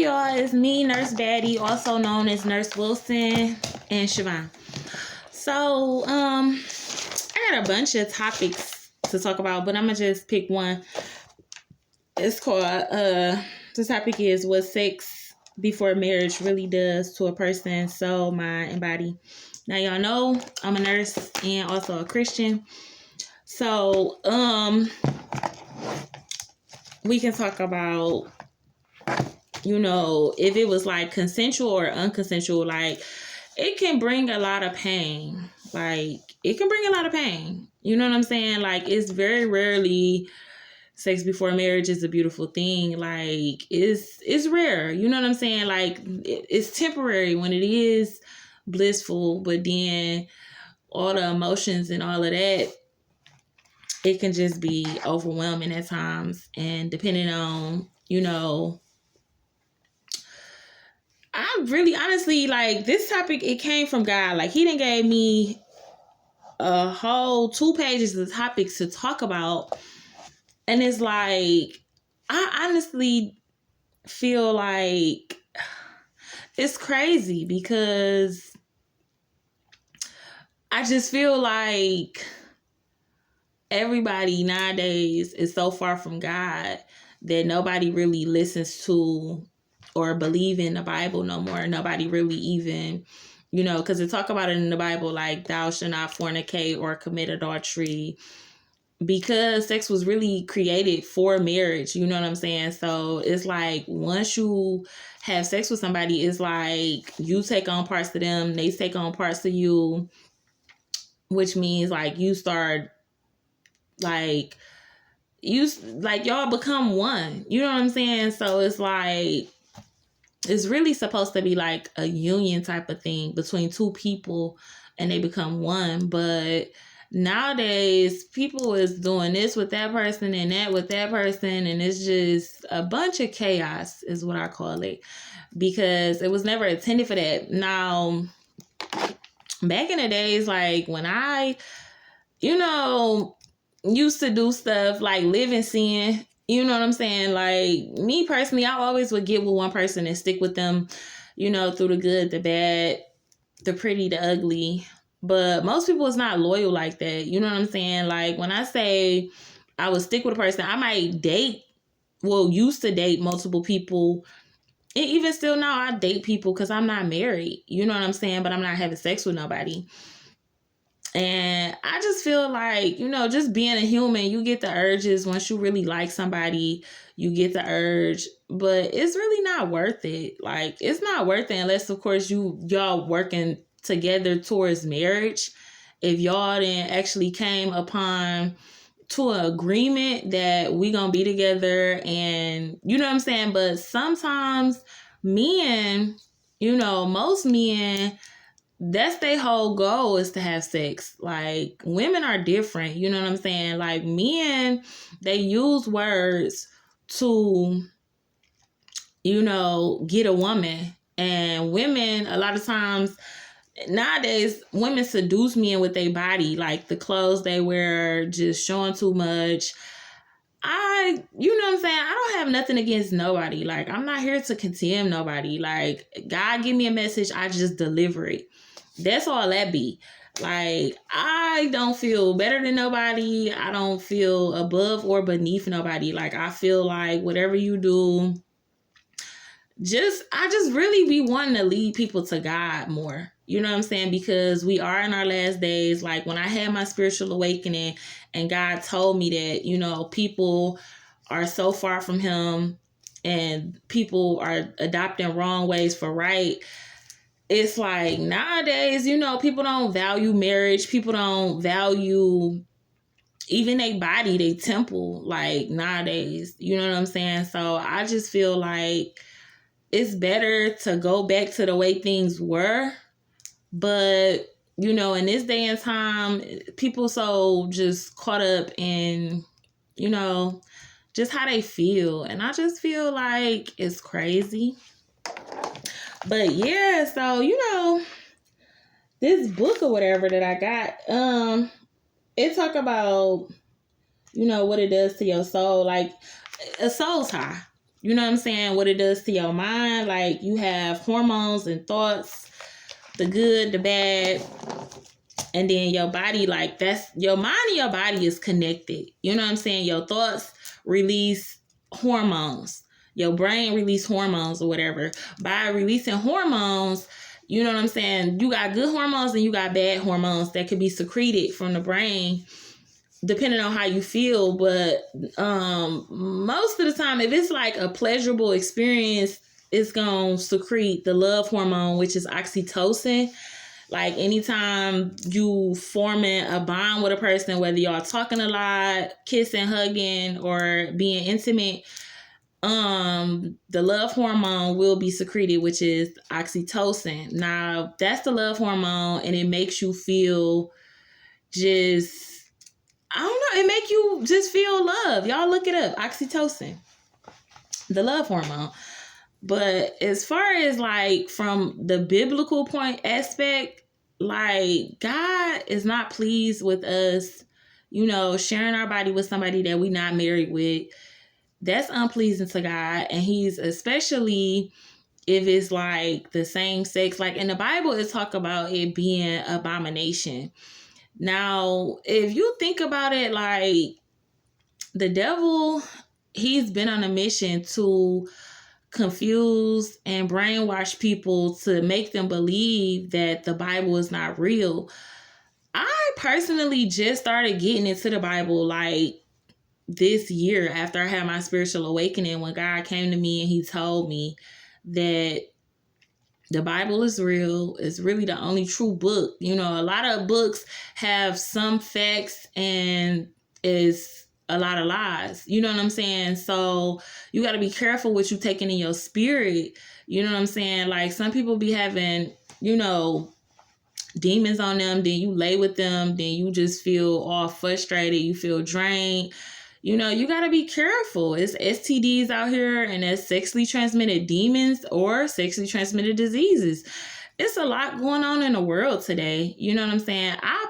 y'all, it's me, Nurse Baddie, also known as Nurse Wilson and Siobhan. So, I got a bunch of topics to talk about, but I'm gonna just pick one. It's called, the topic is what sex before marriage really does to a person, soul, mind, and body. Now, y'all know I'm a nurse and also a Christian. So, we can talk about, if it was like consensual or unconsensual, like it can bring a lot of pain. Like it can bring a lot of pain. You know what I'm saying? Like it's very rarely sex before marriage is a beautiful thing. Like it's rare. You know what I'm saying? Like it's temporary when it is blissful, but then all the emotions and all of that, it can just be overwhelming at times. And depending on, I really honestly like this topic, it came from God. Like he done gave me a whole 2 pages of topics to talk about. And it's like, I honestly feel like it's crazy because I just feel like everybody nowadays is so far from God that nobody really listens to or believe in the Bible no more. Nobody really even, because they talk about it in the Bible, like thou shalt not fornicate or commit adultery, because sex was really created for marriage. You know what I'm saying? So it's like once you have sex with somebody, it's like you take on parts of them, they take on parts of you, which means like you start like y'all become one. You know what I'm saying? So it's like it's really supposed to be like a union type of thing between two people and they become one. But nowadays people is doing this with that person and that with that person, and it's just a bunch of chaos is what I call it, because it was never intended for that. Now, back in the days, like when I, used to do stuff like live in sin. You know what I'm saying? Like me personally, I always would get with one person and stick with them, through the good, the bad, the pretty, the ugly. But most people is not loyal like that. You know what I'm saying? Like when I say I would stick with a person, I might used to date multiple people. And even still now, I date people because I'm not married. You know what I'm saying? But I'm not having sex with nobody. And I just feel like, just being a human, you get the urges. Once you really like somebody, you get the urge. But it's really not worth it. Like, it's not worth it unless, of course, y'all working together towards marriage. If y'all then actually came upon to an agreement that we gonna be together, and you know what I'm saying? But sometimes men, most men, that's their whole goal is to have sex. Like women are different. You know what I'm saying? Like men, they use words to, get a woman. And women, a lot of times nowadays, women seduce men with their body, like the clothes they wear, just showing too much. You know what I'm saying? I don't have nothing against nobody. Like, I'm not here to condemn nobody. Like, God give me a message, I just deliver it. That's all that be. Like, I don't feel better than nobody. I don't feel above or beneath nobody. Like, I feel like whatever you do, I just really be wanting to lead people to God more. You know what I'm saying? Because we are in our last days. Like when I had my spiritual awakening and God told me that, people are so far from him and people are adopting wrong ways for right. It's like nowadays, people don't value marriage. People don't value even their body, their temple, like nowadays. You know what I'm saying? So I just feel like it's better to go back to the way things were. But, in this day and time, people so just caught up in, just how they feel. And I just feel like it's crazy. But yeah, so, this book or whatever that I got, it talk about, what it does to your soul. Like a soul tie. You know what I'm saying? What it does to your mind. Like, you have hormones and thoughts, the good, the bad, and then your body, like, that's your mind and your body is connected. You know what I'm saying? Your thoughts release hormones. Your brain release hormones or whatever. By releasing hormones, you know what I'm saying? You got good hormones and you got bad hormones that could be secreted from the brain depending on how you feel. But most of the time, if it's like a pleasurable experience, it's going to secrete the love hormone, which is oxytocin. Like, anytime you forming a bond with a person, whether y'all talking a lot, kissing, hugging, or being intimate, the love hormone will be secreted, which is oxytocin. Now, that's the love hormone, and it makes you feel just, I don't know, it make you just feel love. Y'all look it up, oxytocin, the love hormone. But as far as like from the biblical point aspect, like, God is not pleased with us, you know, sharing our body with somebody that we not married with. That's unpleasing to God. And he's, especially if it's like the same sex, like in the Bible, it talk about it being abomination. Now, if you think about it, like, the devil, he's been on a mission to confuse and brainwash people to make them believe that the Bible is not real. I personally just started getting into the Bible like this year after I had my spiritual awakening, when God came to me and he told me that the Bible is real. It's really the only true book. You know, a lot of books have some facts and is a lot of lies. You know what I'm saying? So you got to be careful what you taking in your spirit. You know what I'm saying? Like, some people be having, you know, demons on them. Then you lay with them. Then you just feel all frustrated. You feel drained. You know, you got to be careful. It's STDs out here, and it's sexually transmitted demons or sexually transmitted diseases. It's a lot going on in the world today. You know what I'm saying? I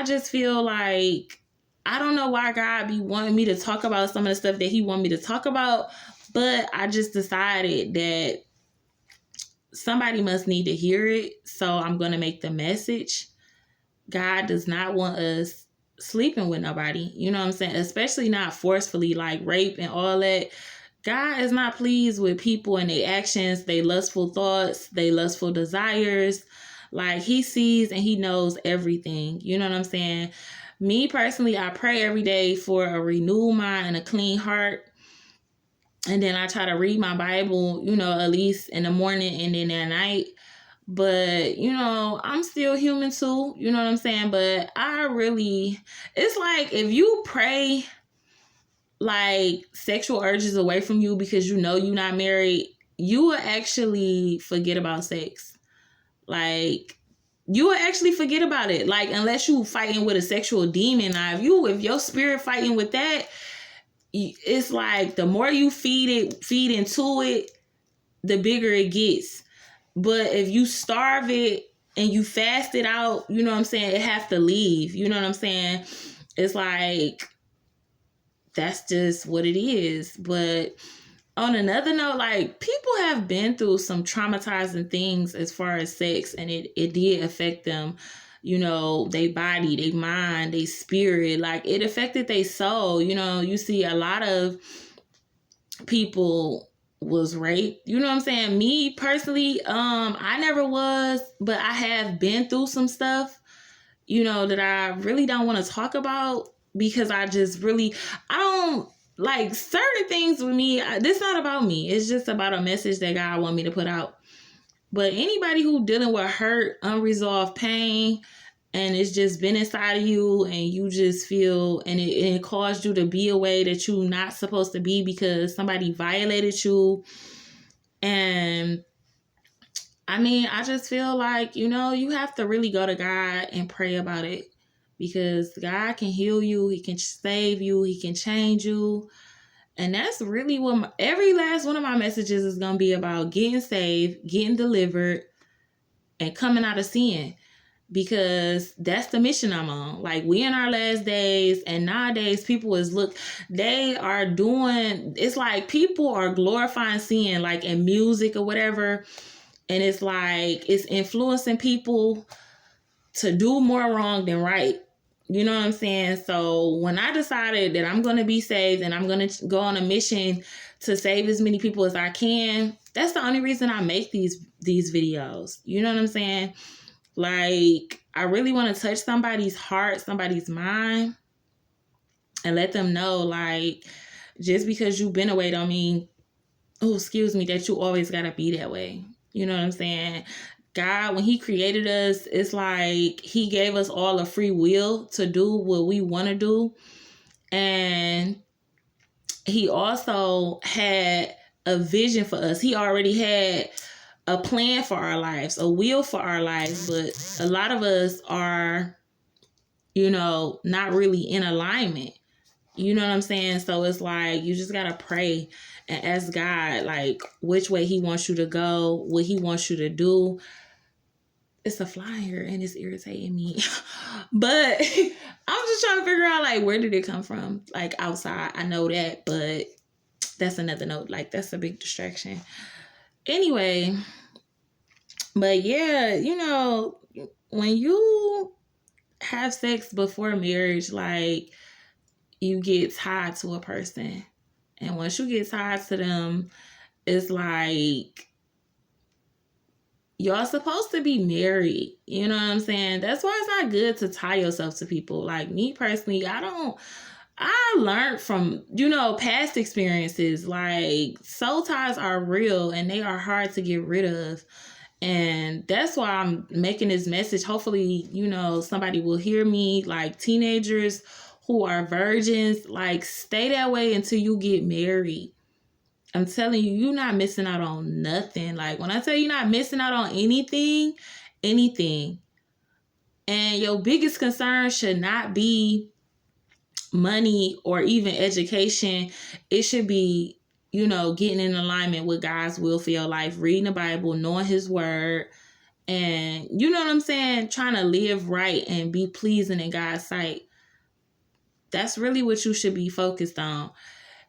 just feel like, I don't know why God be wanting me to talk about some of the stuff that he want me to talk about, but I just decided that somebody must need to hear it. So I'm going to make the message. God does not want us sleeping with nobody. You know what I'm saying? Especially not forcefully, like rape and all that. God is not pleased with people and their actions, their lustful thoughts, their lustful desires. Like, he sees and he knows everything. You know what I'm saying? Me personally, I pray every day for a renewed mind and a clean heart. And then I try to read my Bible, you know, at least in the morning and then at night. But, you know, I'm still human too. You know what I'm saying? But it's like, if you pray like sexual urges away from you because you know you're not married, you will actually forget about sex. Like, you will actually forget about it. Like, unless you fighting with a sexual demon. Now, if your spirit fighting with that, it's like the more you feed into it, the bigger it gets. But if you starve it and you fast it out, you know what I'm saying, it have to leave. You know what I'm saying? It's like, that's just what it is. But on another note, like, people have been through some traumatizing things as far as sex, and it did affect them, you know, their body, their mind, their spirit. Like, it affected their soul. You know, you see a lot of people was raped. You know what I'm saying? Me personally, I never was, but I have been through some stuff, you know, that I really don't want to talk about, because I don't like certain things with me. This not about me. It's just about a message that God want me to put out. But anybody who dealing with hurt, unresolved pain, and it's just been inside of you, and you just feel, and it caused you to be a way that you're not supposed to be because somebody violated you. And I mean, I just feel like, you know, you have to really go to God and pray about it, because God can heal you. He can save you. He can change you. And that's really what every last one of my messages is going to be about: getting saved, getting delivered, and coming out of sin. because that's the mission I'm on. Like, we in our last days, and nowadays people they are doing, it's like people are glorifying sin, like in music or whatever, and it's like it's influencing people to do more wrong than right. You know what I'm saying? So when I decided that I'm going to be saved and I'm going to go on a mission to save as many people as I can, that's the only reason I make these videos. You know what I'm saying? Like, I really want to touch somebody's heart, somebody's mind, and let them know, like, just because you've been away don't mean, that you always got to be that way. You know what I'm saying? God, when he created us, it's like he gave us all a free will to do what we want to do. And he also had a vision for us. He already had a plan for our lives, a will for our lives. But a lot of us are, not really in alignment. You know what I'm saying? So it's like, you just got to pray and ask God, like, which way he wants you to go, what he wants you to do. It's a fly here and it's irritating me. But I'm just trying to figure out, like, where did it come from? Like, outside. I know that, but that's another note. Like, that's a big distraction. Anyway, but yeah, when you have sex before marriage, like, you get tied to a person. And once you get tied to them, it's like, y'all supposed to be married. You know what I'm saying? That's why it's not good to tie yourself to people. Like, me personally, I learned from, past experiences. Like, soul ties are real and they are hard to get rid of. And that's why I'm making this message. Hopefully, somebody will hear me. Like, teenagers who are virgins, like, stay that way until you get married. I'm telling you, you're not missing out on nothing. Like, when I tell you, you're not missing out on anything. And your biggest concern should not be money or even education. It should be, getting in alignment with God's will for your life, reading the Bible, knowing his word, and, you know what I'm saying, trying to live right and be pleasing in God's sight. That's really what you should be focused on.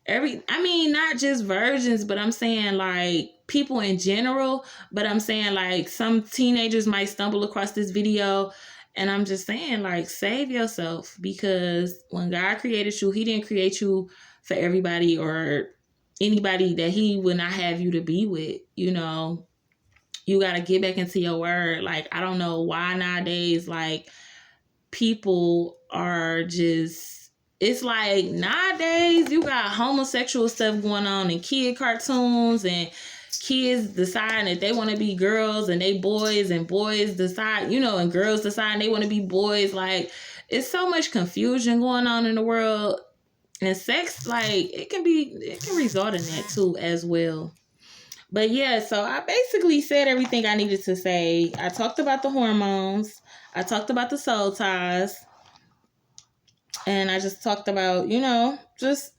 Not just virgins, but I'm saying, like, people in general. But I'm saying, like, some teenagers might stumble across this video, and I'm just saying, like, save yourself, because when God created you, he didn't create you for everybody or anybody that he would not have you to be with. You got to get back into your word. Like, I don't know why nowadays, like, people are just, it's like nowadays you got homosexual stuff going on in kid cartoons, and kids deciding that they want to be girls and they boys, and boys decide, and girls decide they want to be boys. Like, it's so much confusion going on in the world, and sex, like, it can result in that too as well. But yeah, so I basically said everything I needed to say. I talked about the hormones. I talked about the soul ties. And I just talked about, just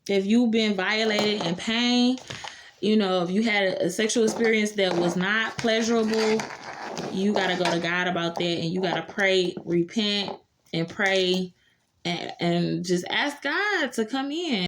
if you've been violated in pain, if you had a sexual experience that was not pleasurable, you got to go to God about that, and you got to pray, repent, and pray, and just ask God to come in.